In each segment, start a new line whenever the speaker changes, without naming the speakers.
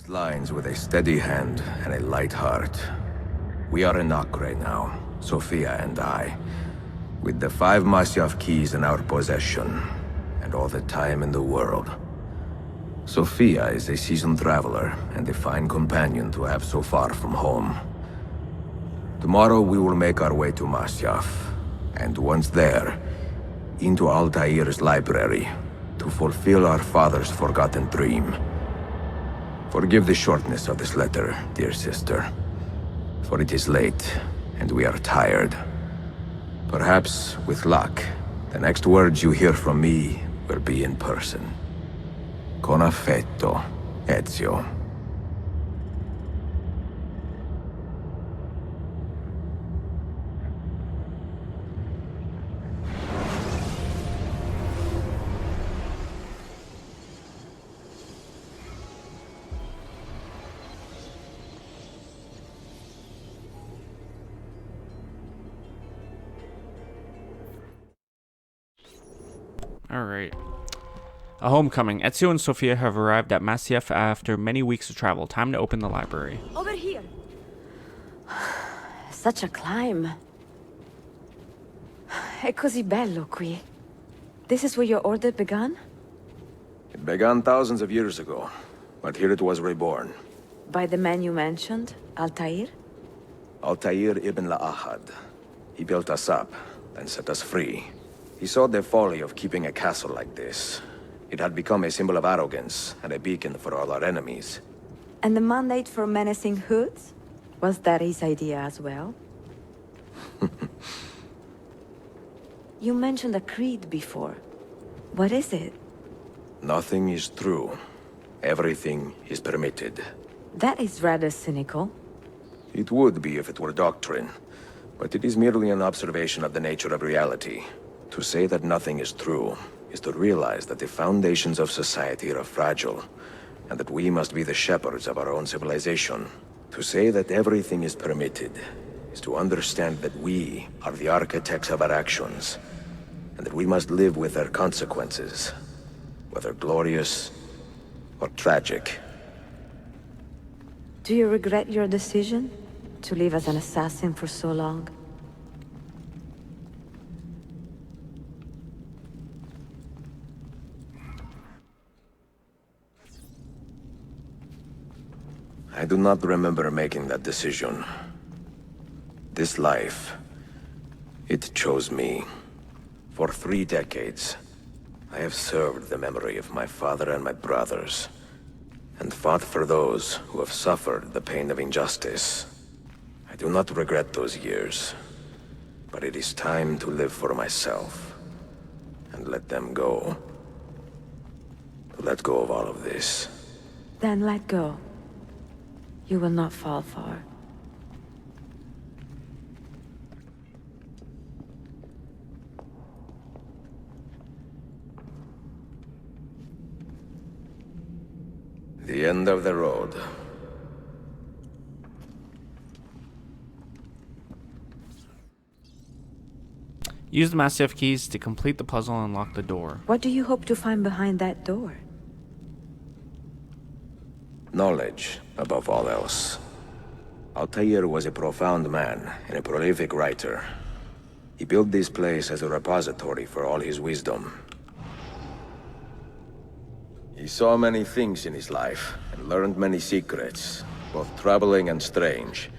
These lines with a steady hand and a light heart. We are in Acre now, Sophia and I, with the 5 Masyaf keys in our possession, and all the time in the world. Sophia is a seasoned traveler, and a fine companion to have so far from home. Tomorrow we will make our way to Masyaf, and once there, into Altair's library, to fulfill our father's forgotten dream. Forgive the shortness of this letter, dear sister, for it is late, and we are tired. Perhaps, with luck, the next words you hear from me will be in person. Con affetto, Ezio.
Alright. A homecoming. Ezio and Sophia have arrived at Masyaf after many weeks of travel. Time to open the library.
Over here. Such a climb. È così bello qui. This is where your order began?
It began thousands of years ago, but here it was reborn.
By the man you mentioned, Altair?
Altair ibn La'ahad. He built us up, then set us free. He saw the folly of keeping a castle like this. It had become a symbol of arrogance, and a beacon for all our enemies.
And the mandate for menacing hoods? Was that his idea as well? You mentioned a creed before. What is it?
Nothing is true. Everything is permitted.
That is rather cynical.
It would be if it were doctrine, but it is merely an observation of the nature of reality. To say that nothing is true is to realize that the foundations of society are fragile, and that we must be the shepherds of our own civilization. To say that everything is permitted is to understand that we are the architects of our actions, and that we must live with their consequences, whether glorious or tragic.
Do you regret your decision to live as an assassin for so long?
I do not remember making that decision. This life, it chose me. For 3 decades, I have served the memory of my father and my brothers, and fought for those who have suffered the pain of injustice. I do not regret those years, but it is time to live for myself, and let them go. To let go of all of this.
Then let go. You will not fall far.
The end of the road.
Use the Masyaf keys to complete the puzzle and unlock the door.
What do you hope to find behind that door?
Knowledge, above all else. Altair was a profound man and a prolific writer. He built this place as a repository for all his wisdom. He saw many things in his life, and learned many secrets, both troubling and strange.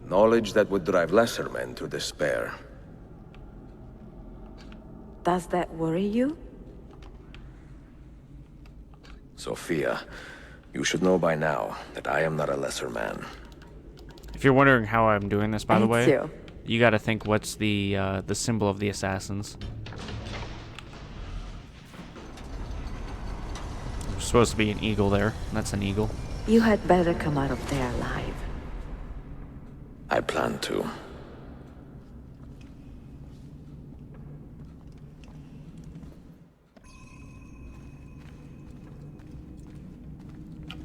Knowledge that would drive lesser men to despair.
Does that worry you?
Sophia, you should know by now that I am not a lesser man.
If you're wondering how I'm doing this, by the way,
Ezio.
you gotta think what's the symbol of the assassins. There's supposed to be an eagle there. That's an eagle.
You had better come out of there alive.
I plan to.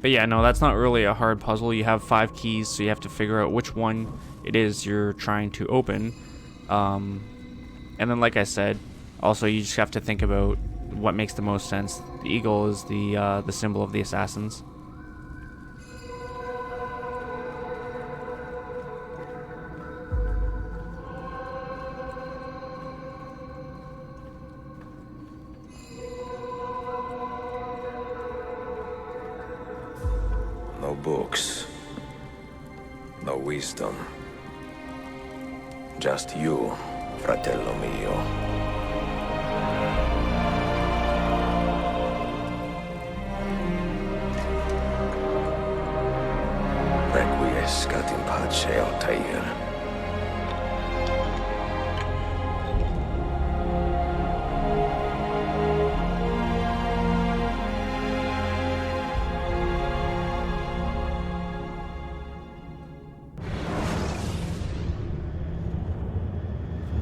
But yeah, no, that's not really a hard puzzle. You have 5 keys, so you have to figure out which one it is you're trying to open. And then, like I said, also you just have to think about what makes the most sense. The eagle is the symbol of the assassins.
books. No wisdom. Just you, fratello mio. Requiescat in pace, Altair.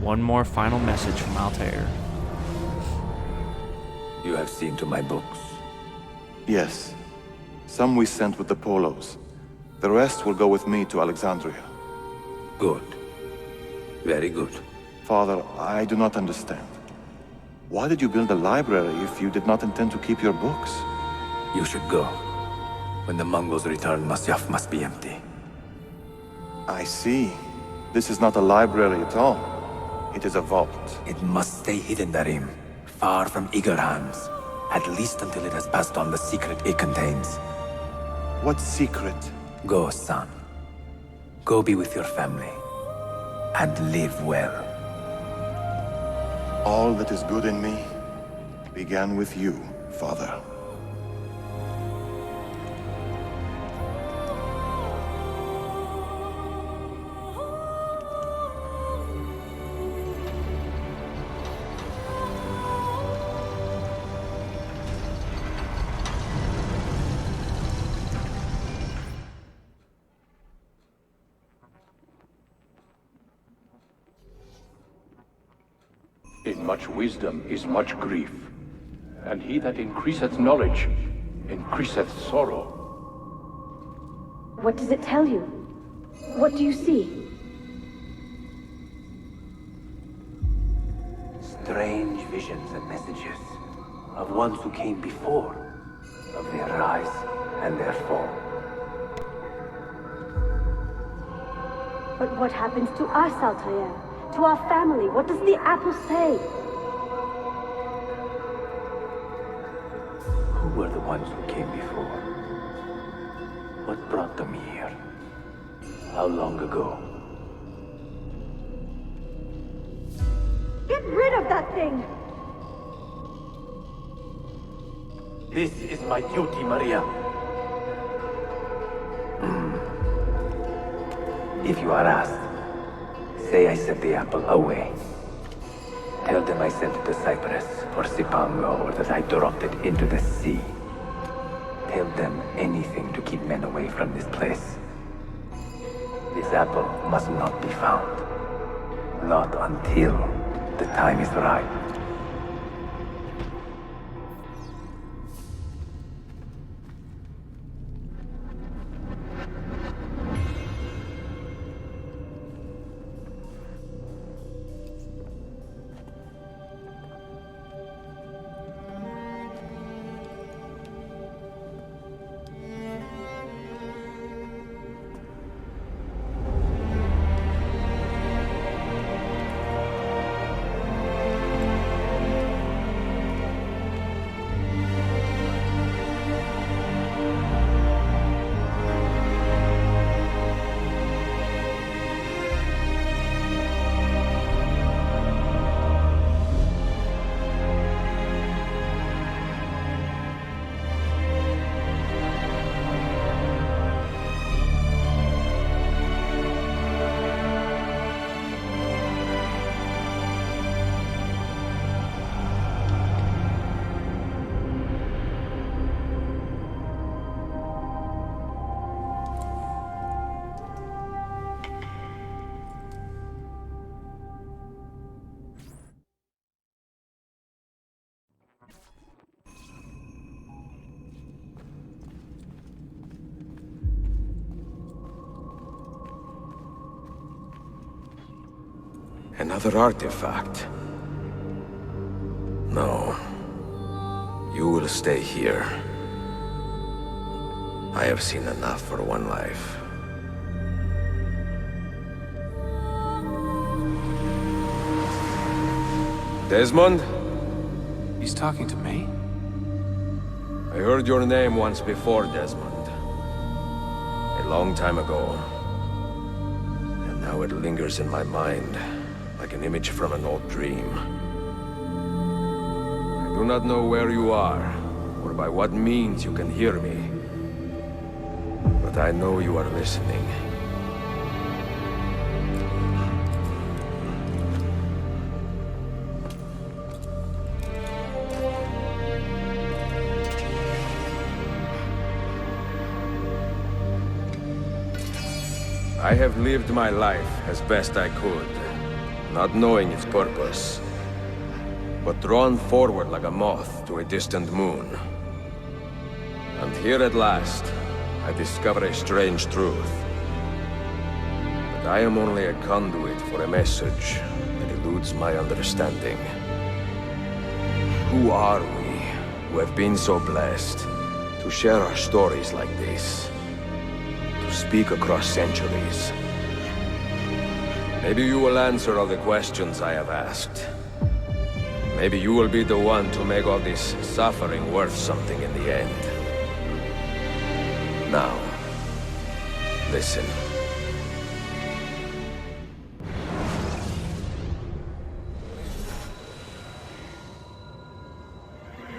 One more final message from Altair.
You have seen to my books.
Yes. Some we sent with the Polos. The rest will go with me to Alexandria.
Good. Very good.
Father, I do not understand. Why did you build a library if you did not intend to keep your books?
You should go. When the Mongols return, Masyaf must be empty.
I see. This is not a library at all. It is a vault.
It must stay hidden, Darim. Far from eager hands. At least until it has passed on the secret it contains.
What secret?
Go, son. Go be with your family. And live well.
All that is good in me began with you, Father.
In much wisdom is much grief, and he that increaseth knowledge increaseth sorrow.
What does it tell you? What do you see?
Strange visions and messages of ones who came before, of their rise and their fall.
But what happens to us, Altair? To our family? What does the apple say?
Who were the ones who came before? What brought them here? How long ago?
Get rid of that thing!
This is my duty, Maria. If you are asked, say I sent the apple away. Tell them I sent it to Cyprus or Cipango, or that I dropped it into the sea. Tell them anything to keep men away from this place. This apple must not be found. Not until the time is right. Another artifact. No. You will stay here. I have seen enough for one life. Desmond?
He's talking to me?
I heard your name once before, Desmond. long time ago. And now it lingers in my mind, like an image from an old dream. I do not know where you are, or by what means you can hear me. But I know you are listening. I have lived my life as best I could, not knowing its purpose, but drawn forward like a moth to a distant moon. And here at last, I discover a strange truth. That I am only a conduit for a message that eludes my understanding. Who are we, who have been so blessed to share our stories like this? To speak across centuries. Maybe you will answer all the questions I have asked. Maybe you will be the one to make all this suffering worth something in the end. Now, listen.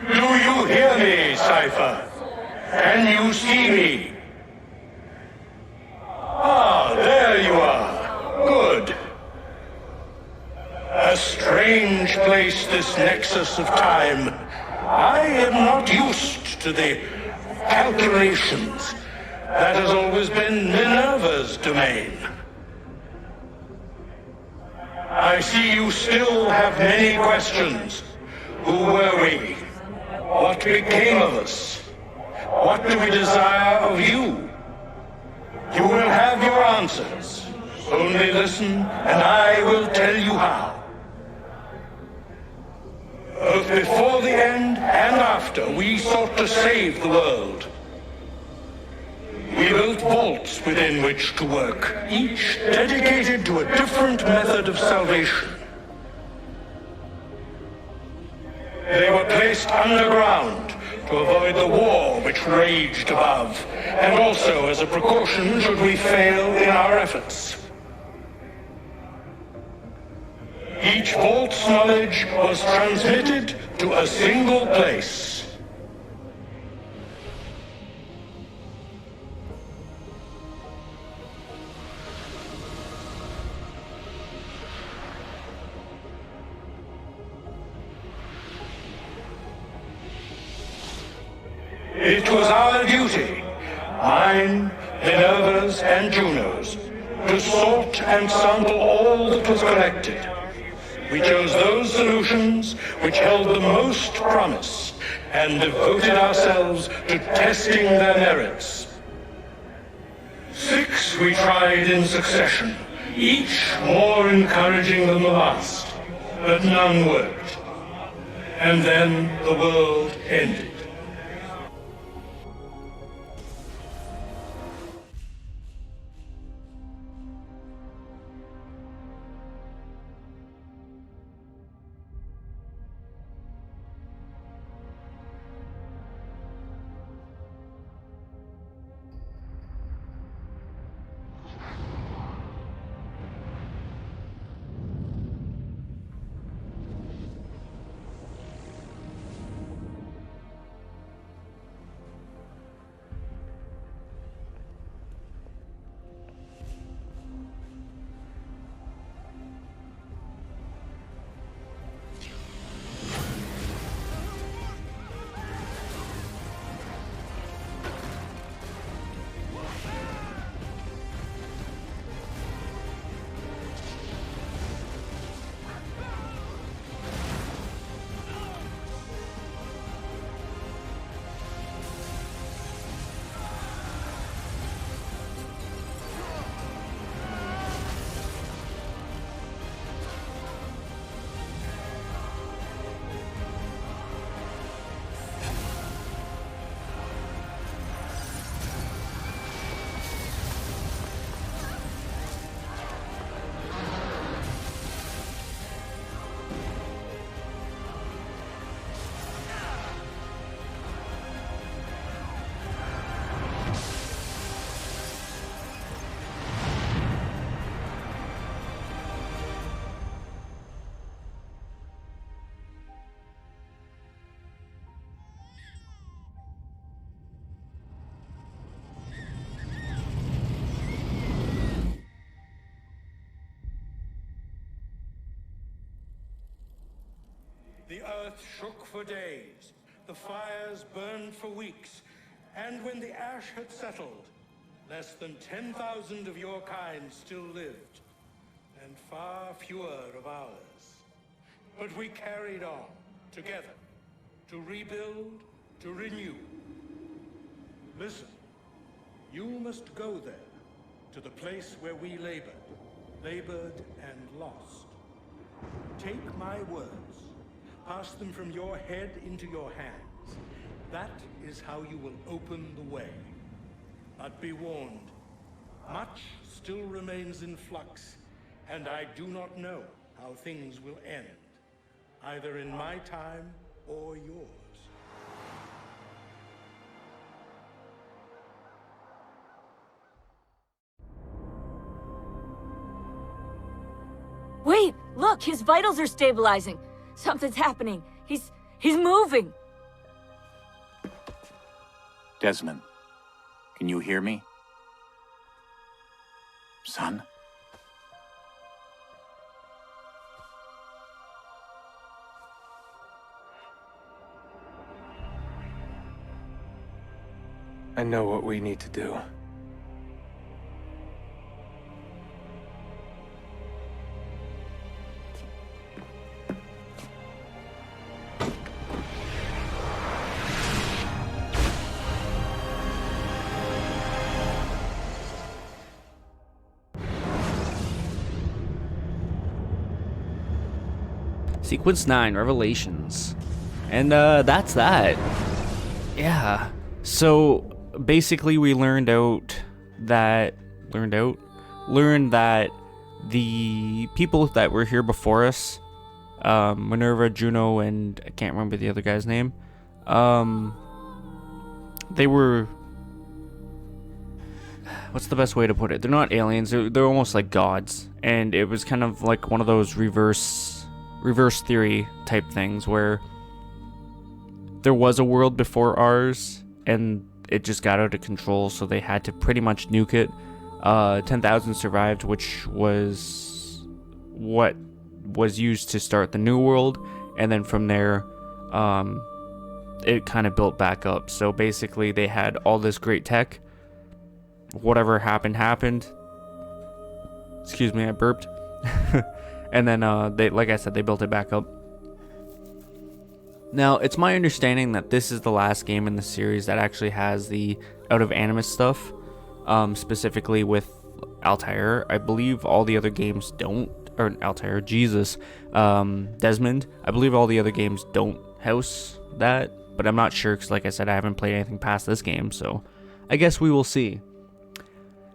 Do you hear me, Cypher? Can you see me? Ah, there you are. Good. A strange place, this nexus of time. I am not used to the calculations. That has always been Minerva's domain. I see you still have many questions. Who were we? What became of us? What do we desire of you? You will have your answers. Only listen, and I will tell you how. Both before the end and after, we sought to save the world. We built vaults within which to work, each dedicated to a different method of salvation. They were placed underground to avoid the war which raged above, and also as a precaution should we fail in our efforts. Each vault's knowledge was transmitted to a single place. It was our duty, mine, Minerva's, and Juno's, to sort and sample all that was collected. We chose those solutions which held the most promise, and devoted ourselves to testing their merits. 6 we tried in succession, each more encouraging than the last, but none worked. And then the world ended. the earth shook for days, the fires burned for weeks, and when the ash had settled, less than 10,000 of your kind still lived, and far fewer of ours. But we carried on, together, to rebuild, to renew. Listen, you must go there, to the place where we labored and lost. Take my words, pass them from your head into your hands. That is how you will open the way. But be warned, much still remains in flux, and I do not know how things will end, either in my time or yours.
Wait, look, his vitals are stabilizing. Something's happening. He's moving.
Desmond, can you hear me? Son?
I know what we need to do.
Sequence 9, Revelations. And that's that. Yeah. So basically we learned that the people that were here before us, Minerva, Juno, and I can't remember the other guy's name, they were, what's the best way to put it? They're not aliens, they're almost like gods. And it was kind of like one of those reverse theory type things where there was a world before ours and it just got out of control, so they had to pretty much nuke it. 10,000 survived, which was what was used to start the new world, and then from there it kind of built back up. So basically they had all this great tech. Whatever happened. Excuse me, I burped. And then they, like I said, they built it back up. Now, it's my understanding that this is the last game in the series that actually has the Out of Animus stuff, specifically with Altair. I believe all the other games don't, or Altair, Jesus, Desmond. I believe all the other games don't house that, but I'm not sure because, like I said, I haven't played anything past this game, so I guess we will see.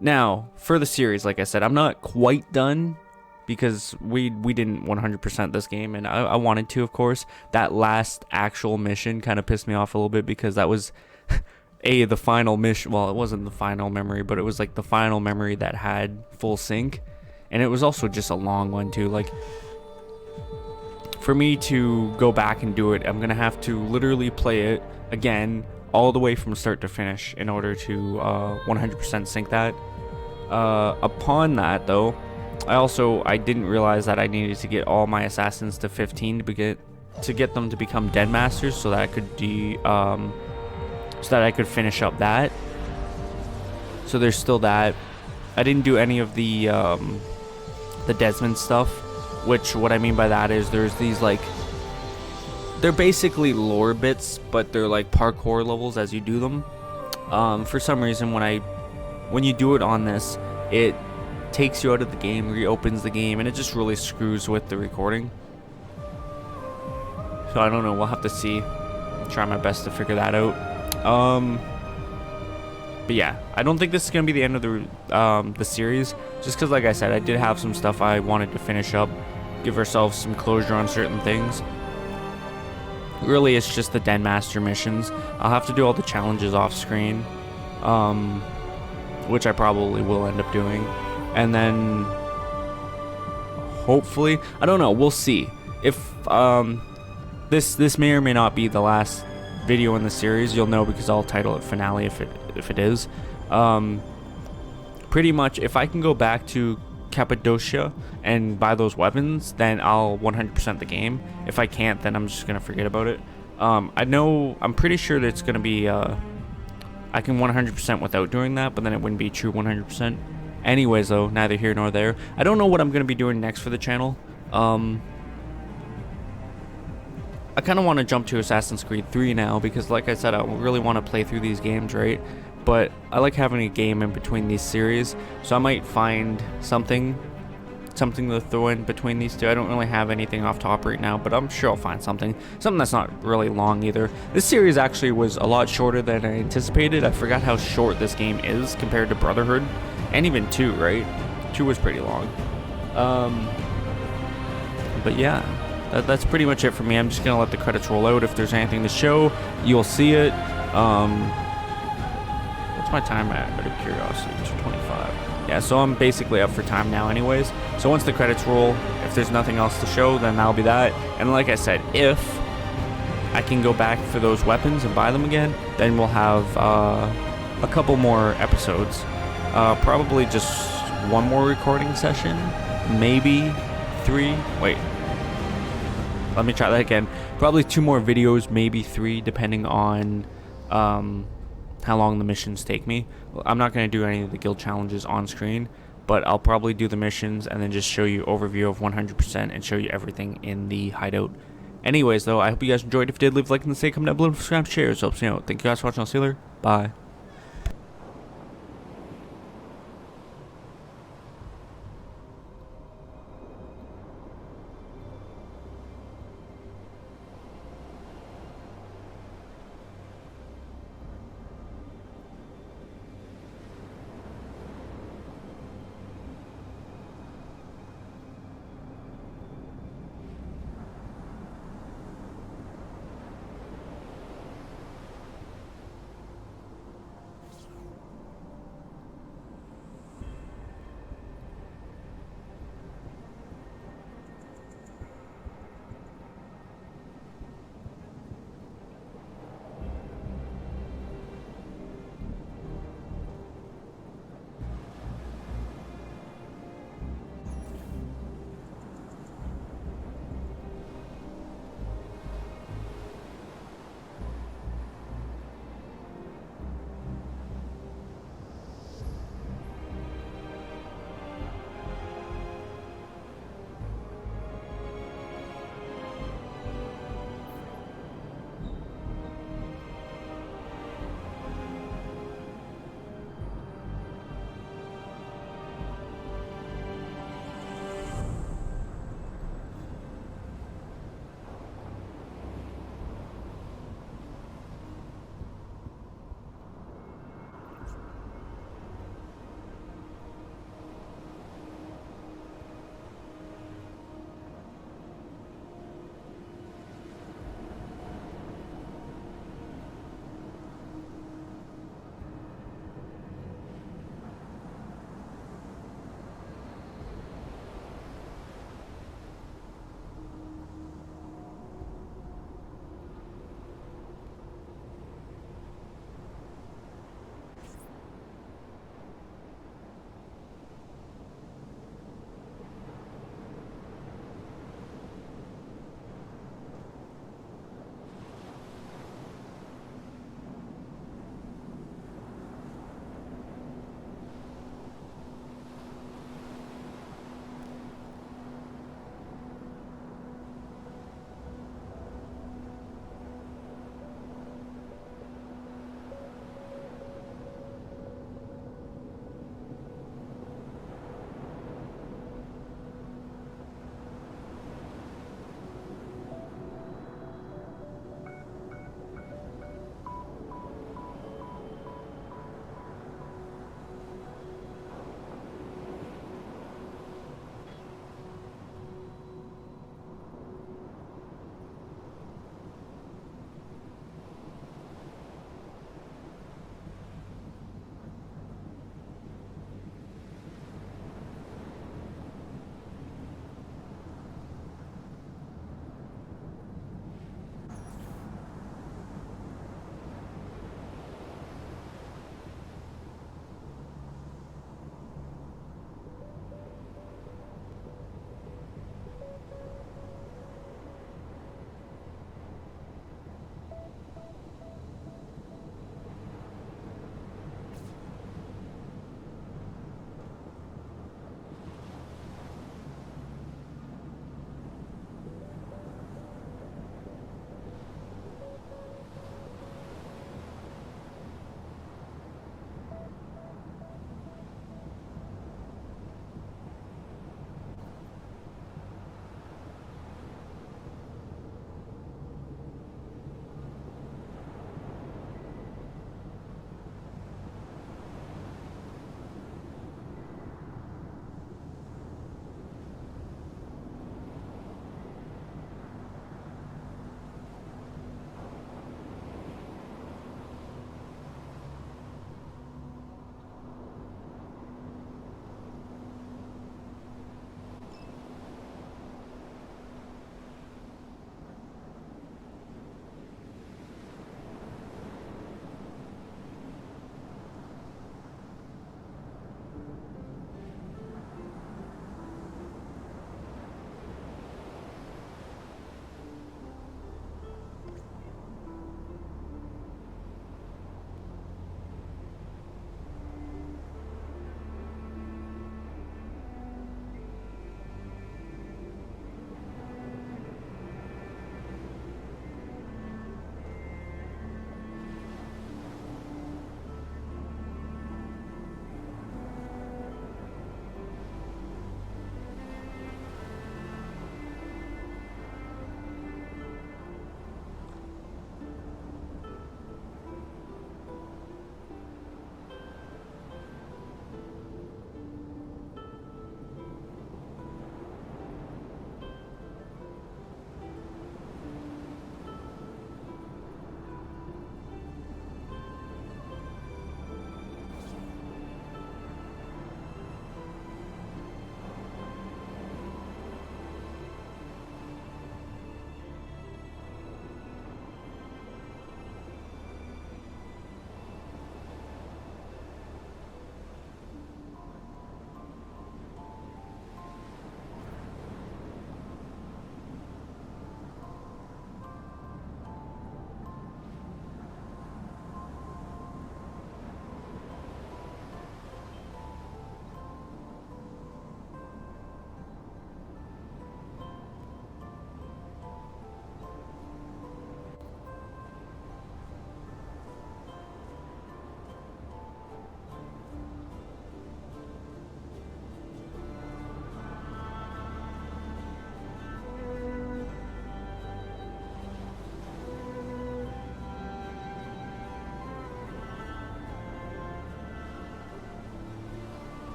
Now, for the series, like I said, I'm not quite done, because we didn't 100% this game, and I wanted to, of course. That last actual mission kind of pissed me off a little bit, because that was the final mission. Well, it wasn't the final memory, but it was like the final memory that had full sync, and it was also just a long one too. Like, for me to go back and do it, I'm gonna have to literally play it again all the way from start to finish in order to 100% sync that. Upon that, though, I didn't realize that I needed to get all my assassins to 15 to get them to become Den Masters, so that I could finish up that. So there's still that. I didn't do any of the Desmond stuff, which what I mean by that is there's these like, they're basically lore bits, but they're like parkour levels as you do them. For some reason, when you do it on this, it takes you out of the game, reopens the game, and it just really screws with the recording. So I don't know, we'll have to see. Try my best to figure that out. But yeah, I don't think this is gonna be the end of the series, just because, like I said, I did have some stuff I wanted to finish up, give ourselves some closure on certain things. Really, it's just the Den Master missions. I'll have to do all the challenges off screen, which I probably will end up doing. And then hopefully, I don't know, we'll see. If this may or may not be the last video in the series, you'll know because I'll title it finale if it is. Pretty much, if I can go back to Cappadocia and buy those weapons, then I'll 100% the game. If I can't, then I'm just gonna forget about it. I'm pretty sure that it's gonna be I can 100% without doing that, but then it wouldn't be true 100%. Anyways though, neither here nor there. I don't know what I'm gonna be doing next for the channel. I kind of want to jump to Assassin's Creed 3 now, because like I said, I really want to play through these games, right? But I like having a game in between these series, so I might find something to throw in between these two. I don't really have anything off top right now, but I'm sure I'll find something that's not really long either. This series actually was a lot shorter than I anticipated. I forgot how short this game is compared to Brotherhood, and even 2, right? 2 was pretty long. But yeah, that's pretty much it for me. I'm just gonna let the credits roll out. If there's anything to show, you'll see it. What's my time at? Out of curiosity, 2:25. Yeah, so I'm basically up for time now anyways. So once the credits roll, if there's nothing else to show, then that'll be that. And like I said, if I can go back for those weapons and buy them again, then we'll have a couple more episodes. Probably just one more recording session, maybe 3. Wait, let me try that again. Probably 2 more videos, maybe 3, depending on how long the missions take me. I'm not going to do any of the guild challenges on screen, but I'll probably do the missions and then just show you overview of 100% and show you everything in the hideout. Anyways though, I hope you guys enjoyed. If you did, leave a like and say, comment down below, subscribe, share. It helps me out. Thank you guys for watching. I'll see you later. Bye.